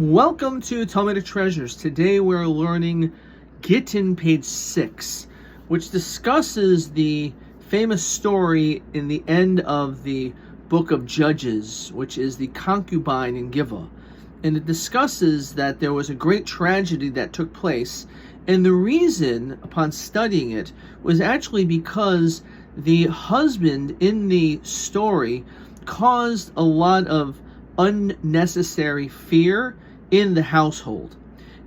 Welcome to Talmudic Treasures. Today we're learning Gittin, page 6, which discusses the famous story in the end of the book of Judges, which is the concubine in Gibeah. And it discusses that there was a great tragedy that took place, and the reason, upon studying it, was actually because the husband in the story caused a lot of unnecessary fear in the household.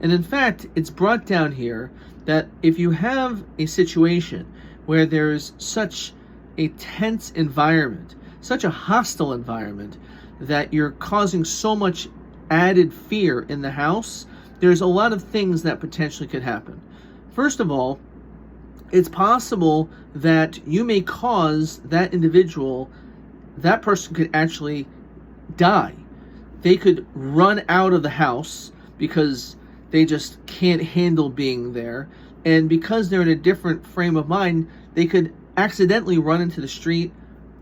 And in fact, it's brought down here that if you have a situation where there's such a tense environment, such a hostile environment, that you're causing so much added fear in the house, there's a lot of things that potentially could happen. First of all, it's possible that you may cause that individual, that person could actually die. They could run out of the house because they just can't handle being there. And because they're in a different frame of mind, they could accidentally run into the street,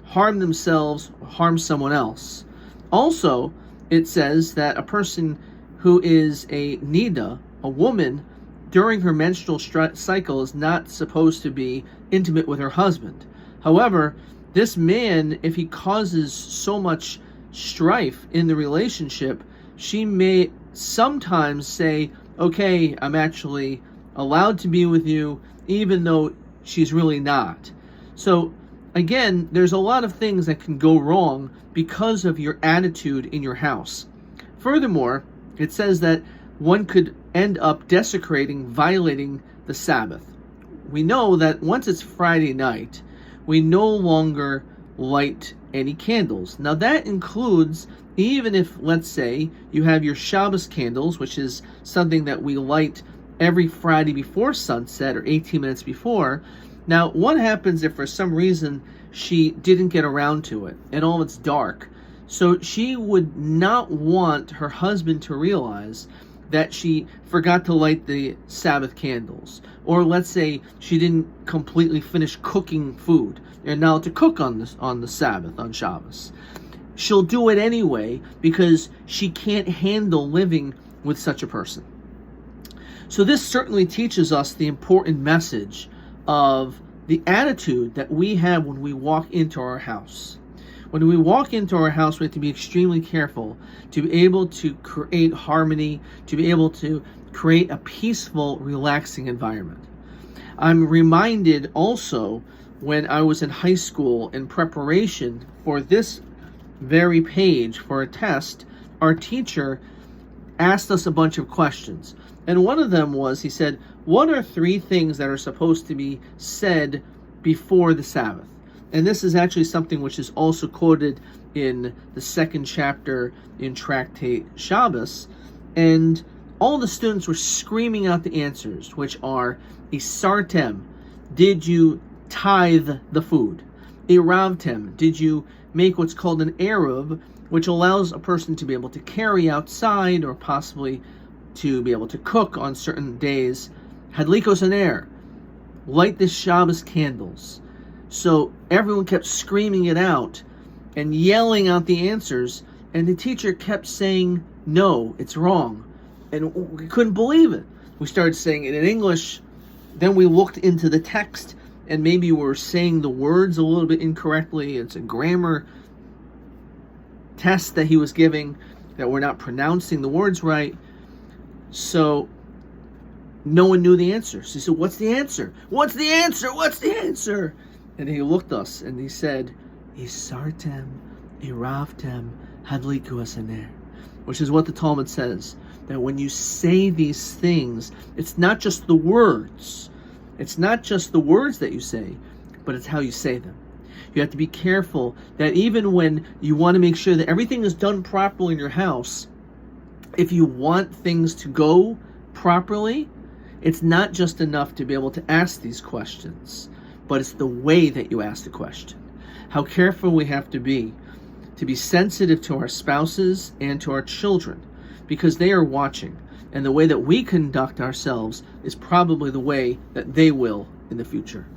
harm themselves, or harm someone else. Also, it says that a person who is a nida, a woman, during her menstrual cycle is not supposed to be intimate with her husband. However, this man, if he causes so much strife in the relationship, she may sometimes say, okay, I'm actually allowed to be with you, even though she's really not. So again, there's a lot of things that can go wrong because of your attitude in your house. Furthermore, it says that one could end up desecrating, violating the Sabbath. We know that once it's Friday night, we no longer light any candles. Now that includes, even if, let's say, you have your Shabbos candles, which is something that we light every Friday before sunset or 18 minutes before. Now, what happens if for some reason she didn't get around to it and all it's dark? So she would not want her husband to realize that she forgot to light the Sabbath candles. Or let's say she didn't completely finish cooking food. You're now to cook on the Sabbath, on Shabbos. She'll do it anyway because she can't handle living with such a person. So this certainly teaches us the important message of the attitude that we have when we walk into our house. When we walk into our house, we have to be extremely careful to be able to create harmony, to be able to create a peaceful, relaxing environment. I'm reminded also when I was in high school in preparation for this very page for a test, our teacher asked us a bunch of questions. And one of them was, he said, what are 3 things that are supposed to be said before the Sabbath? And this is actually something which is also quoted in the 2nd chapter in Tractate Shabbos. And all the students were screaming out the answers, which are, Isartem, did you tithe the food? Iravtem, did you make what's called an eruv, which allows a person to be able to carry outside or possibly to be able to cook on certain days? Hadlikos aner, light the Shabbos candles. So everyone kept screaming it out and yelling out the answers, and the teacher kept saying, no, it's wrong. And we couldn't believe it. We started saying it in English, then we looked into the text, and maybe we were saying the words a little bit incorrectly. It's a grammar test that he was giving, that we're not pronouncing the words right. So no one knew the answer. So he said, what's the answer? What's the answer? What's the answer? And he looked at us and he said, Isartem, Iravtem, Hadliku Asaner, which is what the Talmud says, that when you say these things, it's not just the words. It's not just the words that you say, but it's how you say them. You have to be careful that even when you want to make sure that everything is done properly in your house, if you want things to go properly, it's not just enough to be able to ask these questions, but it's the way that you ask the question. How careful we have to be sensitive to our spouses and to our children, because they are watching, and the way that we conduct ourselves is probably the way that they will in the future.